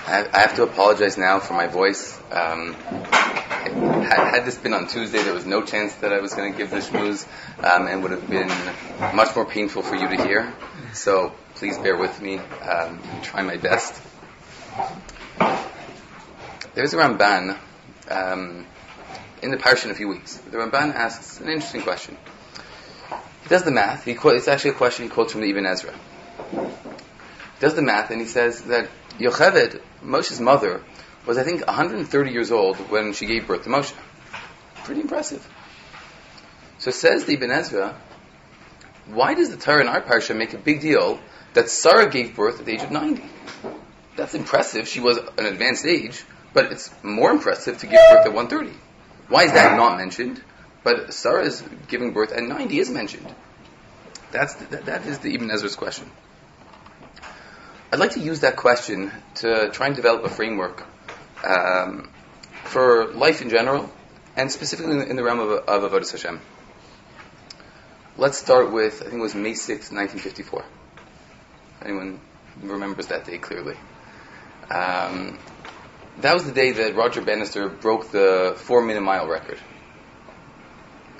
I have to apologize now for my voice. Had this been on Tuesday, there was no chance that I was going to give the shmooze, and would have been much more painful for you to hear. So please bear with me. Try my best. There's a Ramban in the parsha in a few weeks. The Ramban asks an interesting question. He does the math. It's actually a question he quotes from the Ibn Ezra. He does the math and he says that Yocheved, Moshe's mother, was I think 130 years old when she gave birth to Moshe. Pretty impressive. So says the Ibn Ezra, why does the Torah in our parsha make a big deal that Sarah gave birth at the age of 90? That's impressive. She was an advanced age, but it's more impressive to give birth at 130. Why is that not mentioned? But Sarah's giving birth at 90 is mentioned. That is the Ibn Ezra's question. I'd like to use that question to try and develop a framework for life in general, and specifically in the realm of Avodas Hashem. Let's start with, I think it was May 6th, 1954. Anyone remembers that day clearly? That was the day that Roger Bannister broke the 4-minute mile record.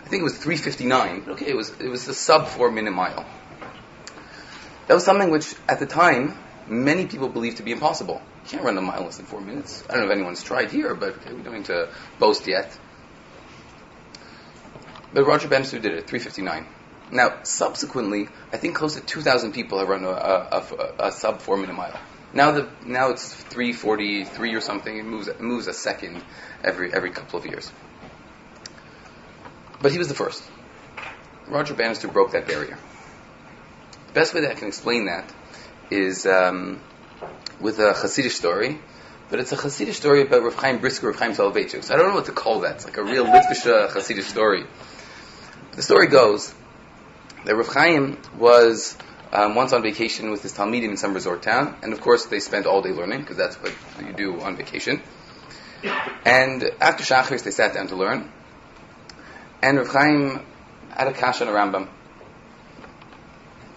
I think it was 3:59. But okay, it was a sub 4-minute mile. That was something which, at the time, many people believed to be impossible. You can't run a mile in less than 4 minutes. I don't know if anyone's tried here, but we don't need to boast yet. But Roger Bannister did it, 3:59. Now, subsequently, I think close to 2,000 people have run a sub 4-minute mile. Now it's 3:43 or something. It moves a second every couple of years. But he was the first. Roger Bannister broke that barrier. The best way that I can explain that is with a Hasidic story, but it's a Hasidic story about Rav Chaim Brisker, Rav Chaim Soloveitchik. So I don't know what to call that. It's like a real Litvisha Hasidic story. The story goes that Rav Chaim was once on vacation with his Talmidim in some resort town, and of course they spent all day learning, because that's what you do on vacation. And after Shacharis they sat down to learn, and Rav Chaim had a kasha on a Rambam.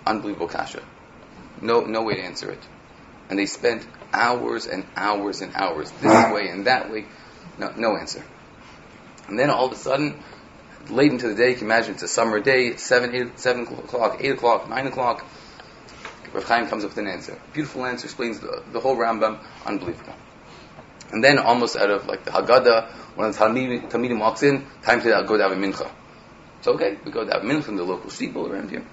Unbelievable kasha. No way to answer it. And they spent hours and hours and hours, this way and that way, no answer. And then all of a sudden, late into the day, you can imagine it's a summer day, it's 7 o'clock, 8 o'clock, 9 o'clock, Rav Chaim comes up with an answer. Beautiful answer, explains the whole Rambam, unbelievable. And then almost out of like the Haggadah, one of the Talmidim walks in, time to go daven mincha. So okay, we go daven mincha in the local shtetl around here.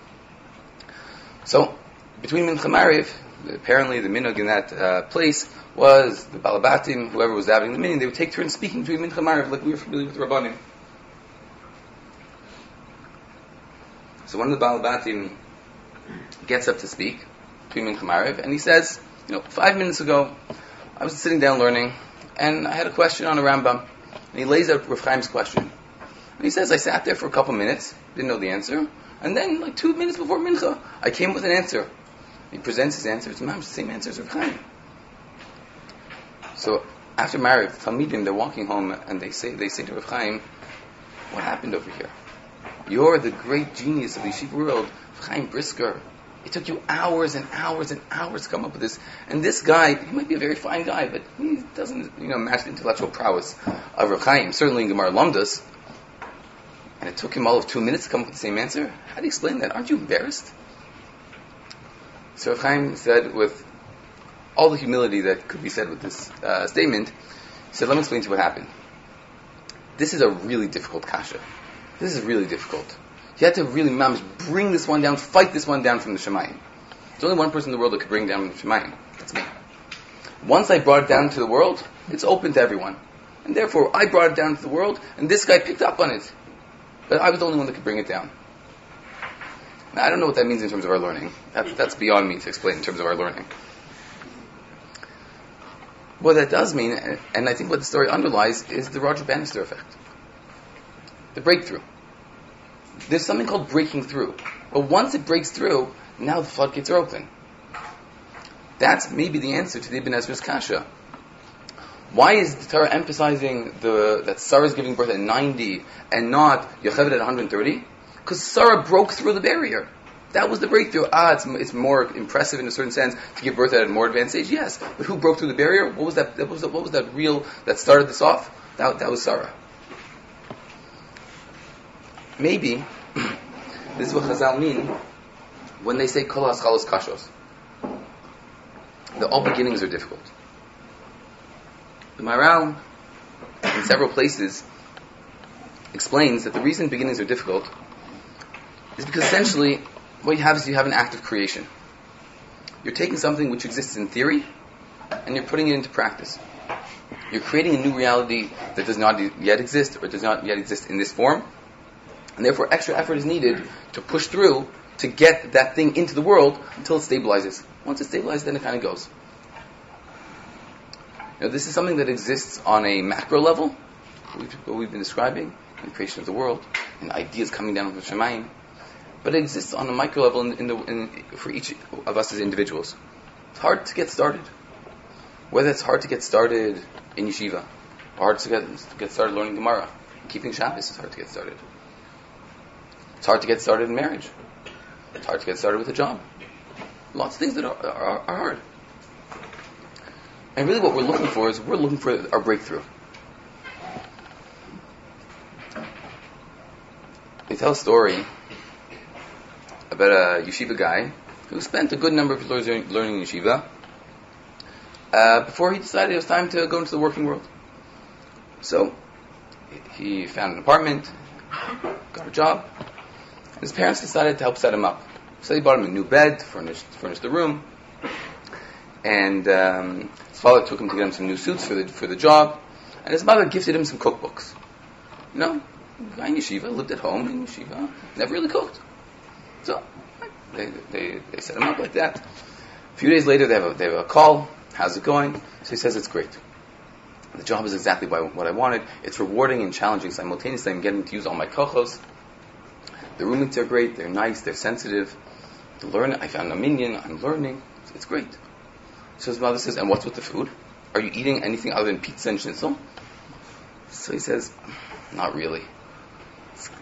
So, between mincha and mariv, apparently the minhag in that place was the balabatim, whoever was davening the minyan, they would take turns speaking between mincha and mariv, like we were familiar with Rabbanim. So one of the balabatim gets up to speak between mincha and mariv, and he says, 5 minutes ago, I was sitting down learning, and I had a question on a Rambam. And he lays out Rav Chaim's question. And he says, I sat there for a couple minutes, didn't know the answer, and then, like 2 minutes before Mincha, I came with an answer. He presents his answer, it's the same answer as Rav Chaim. So, after marriage, the Talmidim, they're walking home, and they say to Rav Chaim, what happened over here? You're the great genius of the yeshiva world, Rav Chaim Brisker. It took you hours and hours and hours to come up with this. And this guy, he might be a very fine guy, but he doesn't, match the intellectual prowess of Rav Chaim. Certainly in Gemara Lamdas. And it took him all of 2 minutes to come up with the same answer. How do you explain that? Aren't you embarrassed? So Rav Chaim said, with all the humility that could be said with this statement, he said, let me explain to you what happened. This is a really difficult kasha. This is really difficult. You had to really, bring this one down, fight this one down from the Shemayim. There's only one person in the world that could bring down the Shemayim. That's me. Once I brought it down to the world, it's open to everyone. And therefore, I brought it down to the world, and this guy picked up on it. But I was the only one that could bring it down. Now, I don't know what that means in terms of our learning. That's beyond me to explain in terms of our learning. What that does mean, and I think what the story underlies, is the Roger Bannister effect. The breakthrough. There's something called breaking through. But once it breaks through, now the floodgates are open. That's maybe the answer to the Ibn Ezra's kasha. Why is the Torah emphasizing that Sarah is giving birth at 90 and not Yocheved at 130? Because Sarah broke through the barrier. That was the breakthrough. It's more impressive in a certain sense to give birth at a more advanced age. Yes, but who broke through the barrier? What was that? What was that real that started this off? That was Sarah. Maybe this is what Chazal mean when they say Kol Haschalos Kashos. That all beginnings are difficult. The Maharal, in several places, explains that the reason beginnings are difficult is because essentially what you have is you have an act of creation. You're taking something which exists in theory and you're putting it into practice. You're creating a new reality that does not yet exist or does not yet exist in this form, and therefore extra effort is needed to push through to get that thing into the world until it stabilizes. Once it stabilizes, then it kind of goes. This is something that exists on a macro level, what we've been describing, in the creation of the world, and ideas coming down from Shemayim. But it exists on a micro level for each of us as individuals. It's hard to get started. Whether it's hard to get started in yeshiva, or hard to get started learning Gemara, keeping Shabbos is hard to get started. It's hard to get started in marriage. It's hard to get started with a job. Lots of things that are hard. And really what we're looking for is we're looking for our breakthrough. They tell a story about a yeshiva guy who spent a good number of years learning yeshiva before he decided it was time to go into the working world. So he found an apartment, got a job, and his parents decided to help set him up. So they bought him a new bed, furnished the room, and his father took him to get him some new suits for the job, and his mother gifted him some cookbooks. Guy in yeshiva, lived at home in yeshiva, never really cooked. So they set him up like that. A few days later, they have a call. How's it going? So he says it's great. The job is exactly what I wanted. It's rewarding and challenging simultaneously. I'm getting to use all my kochos. The roommates are great. They're nice. They're sensitive. I found a minion. I'm learning. It's great. So his mother says, and what's with the food? Are you eating anything other than pizza and schnitzel? So he says, not really.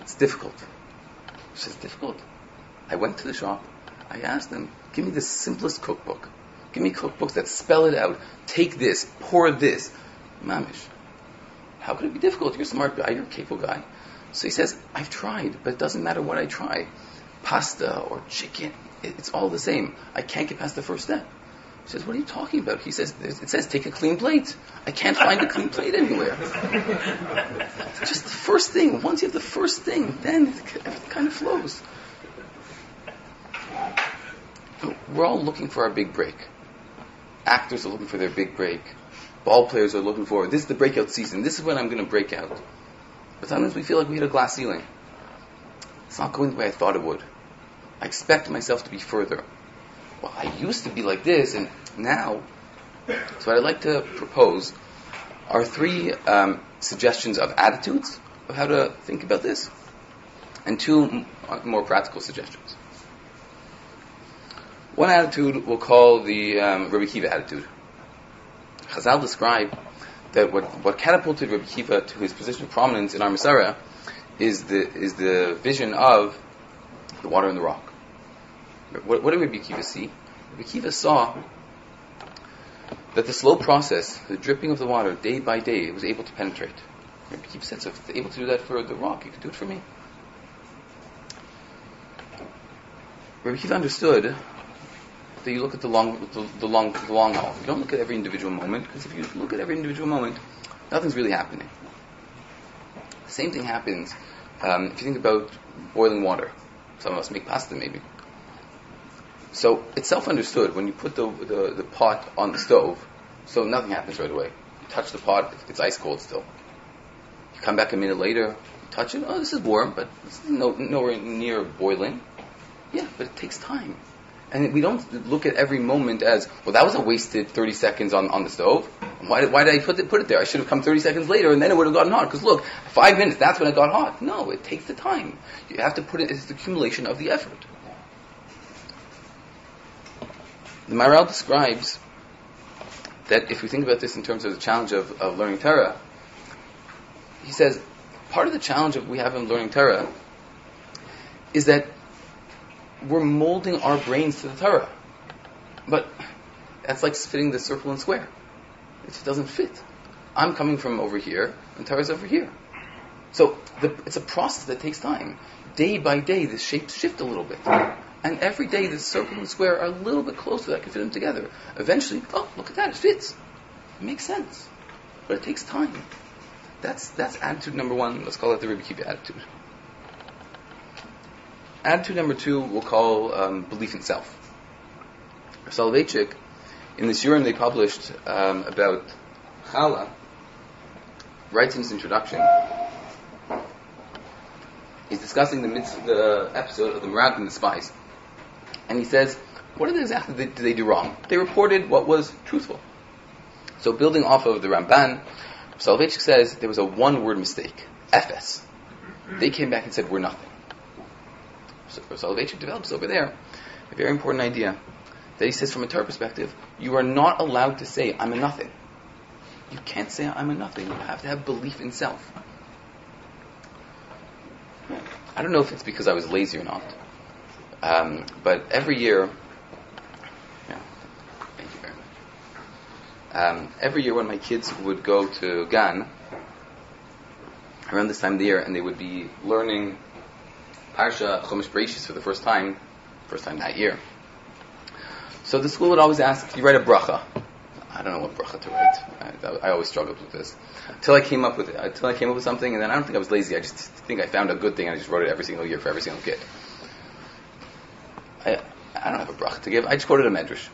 It's difficult. She says, difficult? I went to the shop. I asked them, give me the simplest cookbook. Give me cookbooks that spell it out. Take this. Pour this. Mamish. How could it be difficult? You're a smart guy. You're a capable guy. So he says, I've tried, but it doesn't matter what I try. Pasta or chicken, it's all the same. I can't get past the first step. He says, what are you talking about? He says, it says take a clean plate. I can't find a clean plate anywhere. Just the first thing. Once you have the first thing, then it kind of flows. We're all looking for our big break. Actors are looking for their big break. Ball players are looking for, this is the breakout season. This is when I'm going to break out. But sometimes we feel like we hit a glass ceiling. It's not going the way I thought it would. I expect myself to be further. Well, I used to be like this, and now. So what I'd like to propose are 3 suggestions of attitudes of how to think about this, and 2 more practical suggestions. One attitude we'll call the Rabbi Kiva attitude. Chazal describe that what catapulted Rabbi Kiva to his position of prominence in our Masara is the vision of the water and the rock. What did Rabbi Kiva see? Rabbi Kiva saw that the slow process, the dripping of the water day by day, it was able to penetrate. Rabbi Kiva said, so if it's able to do that for the rock, you can do it for me. Rabbi Kiva understood that you look at the long haul. You don't look at every individual moment, because if you look at every individual moment, nothing's really happening. The same thing happens if you think about boiling water. Some of us make pasta, maybe. So it's self-understood when you put the pot on the stove, so nothing happens right away. You touch the pot, it's ice cold still. You come back a minute later, you touch it, oh, this is warm, but it's nowhere near boiling. Yeah, but it takes time. And we don't look at every moment as, well, that was a wasted 30 seconds on the stove. Why did I put it there? I should have come 30 seconds later and then it would have gotten hot. Because look, 5 minutes, that's when it got hot. No, it takes the time. You have to put it as the accumulation of the effort. The Maharal describes that if we think about this in terms of the challenge of learning Torah, he says, part of the challenge we have in learning Torah is that we're molding our brains to the Torah. But that's like fitting the circle and square. It just doesn't fit. I'm coming from over here, and Torah's over here. So it's a process that takes time. Day by day, the shapes shift a little bit. And every day, the circle and square are a little bit closer that I can fit them together. Eventually, oh, look at that, it fits. It makes sense. But it takes time. That's attitude number one. Let's call it the Rabbi Kiva attitude. Attitude number two, we'll call belief in self. Soloveitchik, in this Urim they published about Chala, writes in his introduction, he's discussing the episode of the Merag and the spies. And he says, what exactly did they do wrong? They reported what was truthful. So building off of the Ramban, Soloveitchik says there was a one-word mistake, Efes. They came back and said, we're nothing. So Soloveitchik develops over there a very important idea that he says from a Torah perspective, you are not allowed to say, I'm a nothing. You can't say, I'm a nothing. You have to have belief in self. I don't know if it's because I was lazy or not, but every year, thank you very much. Every year when my kids would go to Gan, around this time of the year, and they would be learning Parsha Chumash Bereishis for the first time that year. So the school would always ask, you write a bracha. I don't know what bracha to write. I always struggled with this. Until I came up with something, and then I don't think I was lazy. I just think I found a good thing, and I just wrote it every single year for every single kid. I don't have a bracha to give. I just quoted a medrash.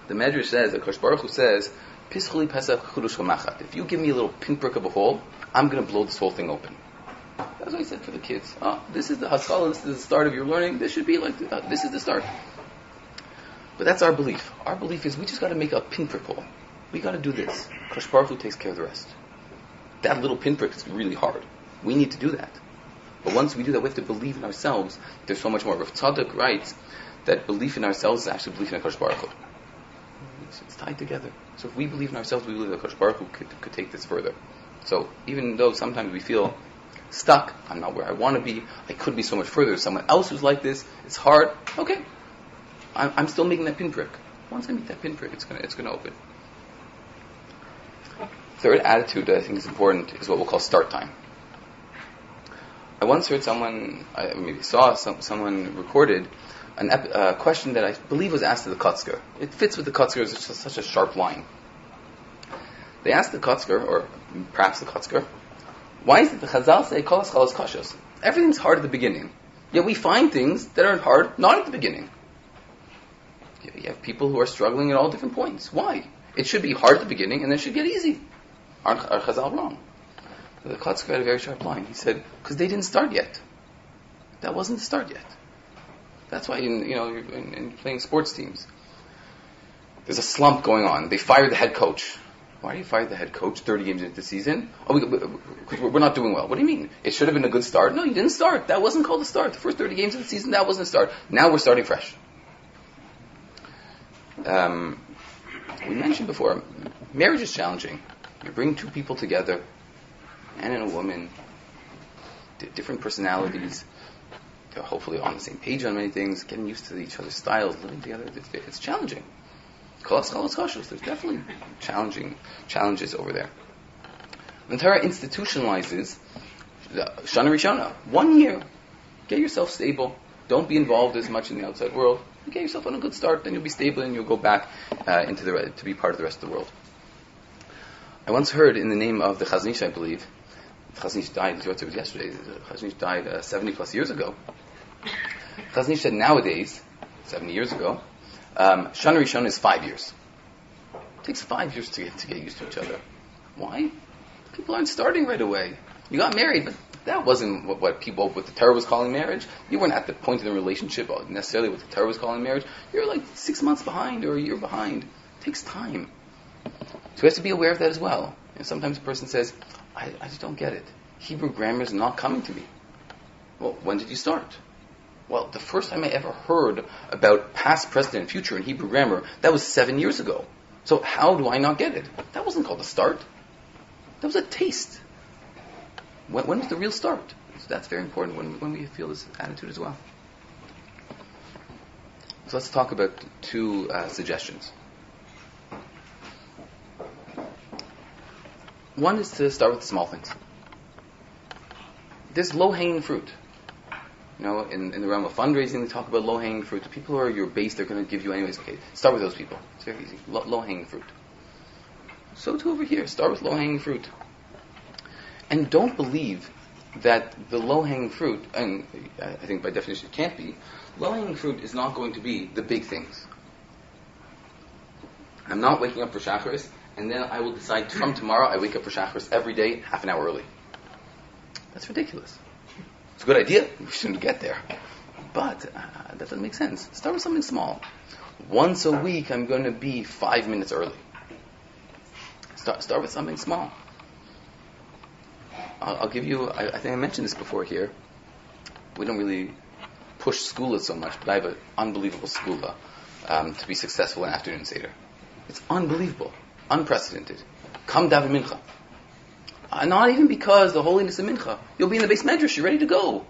The medrash says, the Kosh Baruch Hu says, Pischuli Pesach Chudush Hamachat. If you give me a little pinprick of a hole, I'm going to blow this whole thing open. That's what he said for the kids. Oh, this is the Haskalah, this is the start of your learning. This should be like, this is the start. But that's our belief. Our belief is we just got to make a pinprick hole. We got to do this. Kosh Baruch Hu takes care of the rest. That little pinprick is really hard. We need to do that. But once we do that, we have to believe in ourselves. There's so much more. Rav Tzadok writes that belief in ourselves is actually belief in Kosh Baruch Hu. It's tied together. So if we believe in ourselves, we believe that Kosh Baruch Hu could take this further. So even though sometimes we feel stuck, I'm not where I want to be, I could be so much further. Someone else who's like this, it's hard. Okay, I'm still making that pinprick. Once I make that pinprick, it's gonna open. Third attitude that I think is important is what we'll call start time. I once heard someone recorded a question that I believe was asked to the Kotzker. It fits with the Kotzker as such a sharp line. They asked the Kotzker, or perhaps the Kotzker, why is it the Chazal say Kol Haschal is Kashos? Everything's hard at the beginning. Yet we find things that aren't hard, not at the beginning. You have people who are struggling at all different points. Why? It should be hard at the beginning and then it should get easy. Are Chazal wrong? The Kotzker had a very sharp line. He said, because they didn't start yet. That wasn't the start yet. That's why in playing sports teams, there's a slump going on. They fired the head coach. Why do you fire the head coach 30 games into the season? Oh, we're not doing well. What do you mean? It should have been a good start. No, you didn't start. That wasn't called a start. The first 30 games of the season, that wasn't a start. Now we're starting fresh. We mentioned before, marriage is challenging. You bring two people together, a man and a woman, different personalities. They're hopefully on the same page on many things, getting used to each other's styles, living together. It's challenging. There's definitely challenges over there. When Torah institutionalizes Shana Rishona, 1 year, get yourself stable. Don't be involved as much in the outside world. You get yourself on a good start, then you'll be stable and you'll go back to be part of the rest of the world. I once heard in the name of the Chaznish, I believe, the Chaznish died, it was yesterday, the Chaznish died 70 plus years ago. Chaznish said nowadays, 70 years ago, Shana Rishon is 5 years. It takes 5 years to get used to each other. Why? People aren't starting right away. You got married, but that wasn't what the Torah was calling marriage. You weren't at the point in the relationship necessarily what the Torah was calling marriage. You're like 6 months behind or a year behind. It takes time. So we have to be aware of that as well. And sometimes a person says, I just don't get it. Hebrew grammar is not coming to me. Well, when did you start? Well, the first time I ever heard about past, present, and future in Hebrew grammar, that was 7 years ago. So how do I not get it? That wasn't called a start. That was a taste. When was the real start? So that's very important when we feel this attitude as well. So let's talk about two suggestions. One is to start with the small things. There's low-hanging fruit. In the realm of fundraising, they talk about low-hanging fruit. The people who are your base, they're going to give you anyways. Okay, start with those people. It's very easy. Low-hanging fruit. So too over here. Start with low-hanging fruit. And don't believe that the low-hanging fruit, and I think by definition it can't be, low-hanging fruit is not going to be the big things. I'm not waking up for Shacharis, and then I will decide from tomorrow I wake up for Shacharis every day, half an hour early. That's ridiculous. It's a good idea. We shouldn't get there. But that doesn't make sense. Start with something small. Once a week, I'm going to be 5 minutes early. Start with something small. I'll give you, I think I mentioned this before here. We don't really push skula so much, but I have an unbelievable skula to be successful in afternoon Seder. It's unbelievable. Unprecedented. Come daven mincha. Not even because the holiness of mincha. You'll be in the base medrash. You're ready to go.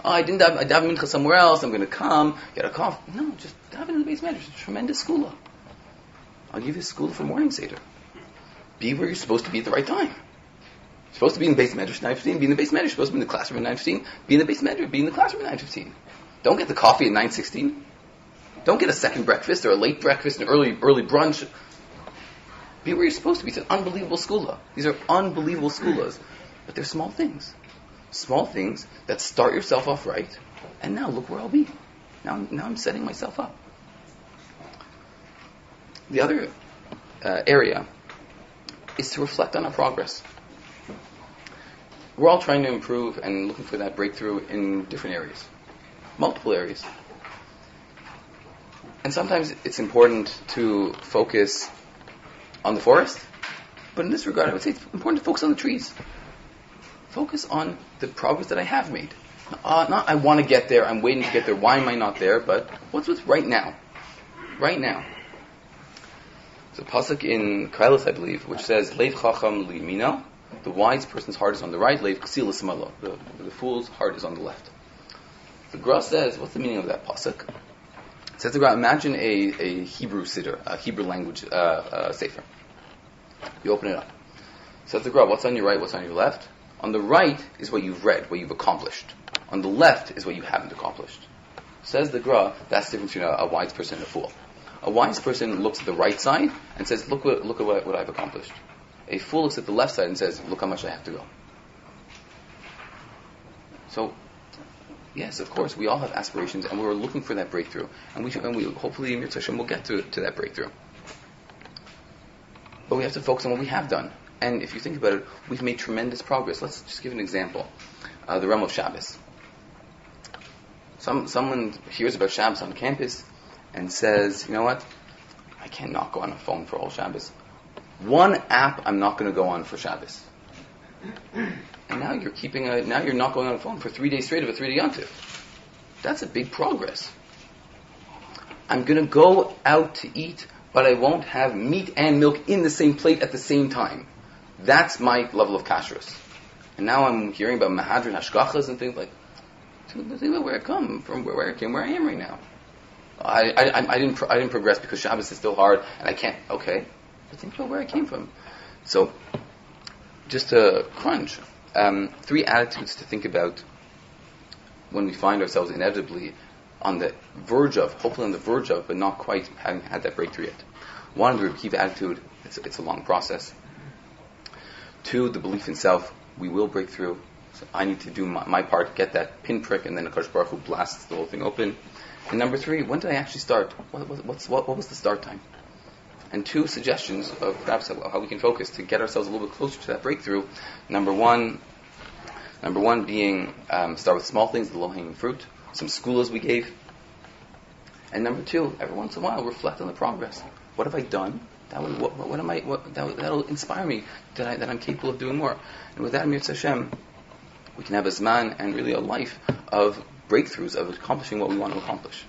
I daven mincha somewhere else. I'm going to come, get a cough. No, just daven in the base medrash. It's a tremendous skula. I'll give you a skula for morning Seder. Be where you're supposed to be at the right time. You're supposed to be in the base medrash 9:15. Be in the base medrash. You're supposed to be in the classroom at 9:15. Be in the base medrash. Be in the classroom at 9:15. Don't get the coffee at 9:16. Don't get a second breakfast or a late breakfast, an early brunch. Be where you're supposed to be. It's an unbelievable skula. These are unbelievable skulas. But they're small things. Small things that start yourself off right. And now look where I'll be. Now I'm setting myself up. The other area is to reflect on our progress. We're all trying to improve and looking for that breakthrough in different areas. Multiple areas. And sometimes it's important to focus on the forest, but in this regard I would say it's important to focus on the trees. Focus on the progress that I have made. Not I want to get there, I'm waiting to get there, why am I not there, but what's with right now? Right now. There's a pasuk in Kailas, I believe, which says, Leiv chacham liyamino, the wise person's heart is on the right, Leiv ksil l'smalo, the fool's heart is on the left. The Gra says, what's the meaning of that pasuk? It says the Gra, imagine a Hebrew siddur, a Hebrew language sefer. You open it up. Says the Gra, what's on your right, what's on your left? On the right is what you've read, what you've accomplished. On the left is what you haven't accomplished. Says the Gra, that's the difference between a wise person and a fool. A wise person looks at the right side and says, look at what I've accomplished. A fool looks at the left side and says, look how much I have to go. So, yes, of course, we all have aspirations and we're looking for that breakthrough. And we hopefully in Yirtzeh Hashem we'll get to that breakthrough. But we have to focus on what we have done. And if you think about it, we've made tremendous progress. Let's just give an example. The realm of Shabbos. Someone hears about Shabbos on campus and says, you know what? I cannot go on a phone for all Shabbos. One app I'm not going to go on for Shabbos. And now you're not going on a phone for 3 days straight of a 3-day yontif. That's a big progress. I'm going to go out to eat, but I won't have meat and milk in the same plate at the same time. That's my level of kashrus. And now I'm hearing about mahadrin hashgachas and things like, think about where I come from, where I came, where I am right now. I didn't progress because Shabbos is still hard and I can't. Okay, but think about where I came from. So, just to crunch, 3 attitudes to think about when we find ourselves inevitably on the verge of, hopefully on the verge of, but not quite having had that breakthrough yet. 1, the Rabbi Kiva attitude, it's a long process. 2, the belief in self, we will break through. So I need to do my part, get that pinprick, and then HaKadosh Baruch Hu blasts the whole thing open. And number 3, when did I actually start? What was the start time? And 2 suggestions of perhaps how we can focus to get ourselves a little bit closer to that breakthrough. Number one being start with small things, the low-hanging fruit, some skulas we gave. And number 2, every once in a while, reflect on the progress. What have I done? That'll inspire me that I'm capable of doing more. And with that, Yirtzeh Hashem, we can have a zman and really a life of breakthroughs, of accomplishing what we want to accomplish.